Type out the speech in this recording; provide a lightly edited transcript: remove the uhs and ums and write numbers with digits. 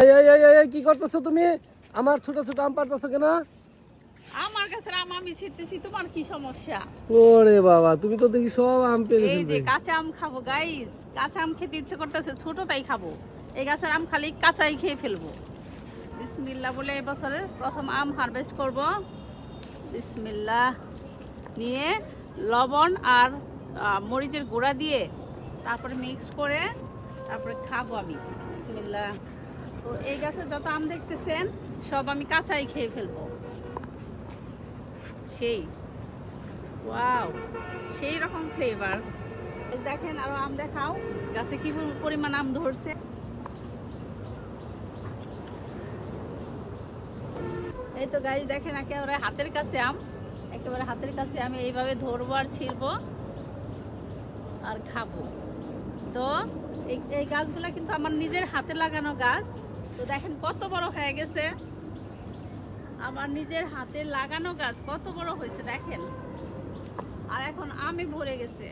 কি করতেছো তুমি? আমার ছোট ছোট আম পারতেছো কেন? আমার কাছে আম আমি ছিটতেছি, তোমার কি সমস্যা? ওরে বাবা, তুমি তো দেখি সব আম পেরে এই যে ফেলবে। কাঁচা আম খাবো গাইস, কাঁচা আম খেতে ইচ্ছে করতেছে, ছোটটাই খাবো। এই গাছের আম খালি কাঁচাই খেয়ে ফেলবো। বিসমিল্লাহ বলে এই বছরের প্রথম আম হারভেস্ট করব। বিসমিল্লাহ নিয়ে লবণ আর মরিচের গুঁড়া দিয়ে তারপরে মিক্স করে তারপরে খাবো আমি। বিসমিল্লাহ। তো এই গাছে যত আম দেখতেছেন সব আমি কাঁচাই খেয়ে ফেলবো। সেই ওয়াও, সেই রকম ফ্লেভার। দেখেন আরো আম দেখাও, গাছে কি পরিমাণ আম ধরছে। এই তো গাছ দেখেন একেবারে হাতের কাছে আম, একেবারে হাতের কাছে আমি এইভাবে ধরবো আর ছিঁড়বো আর খাবো। তো এই গাছগুলা কিন্তু আমার নিজের হাতে লাগানো গাছ। তো দেখেন কত বড় হয়ে গেছে, আমার নিজের হাতে লাগানো গাছ কত বড় হয়েছে দেখেন। আর এখন আমে ভরে গেছে।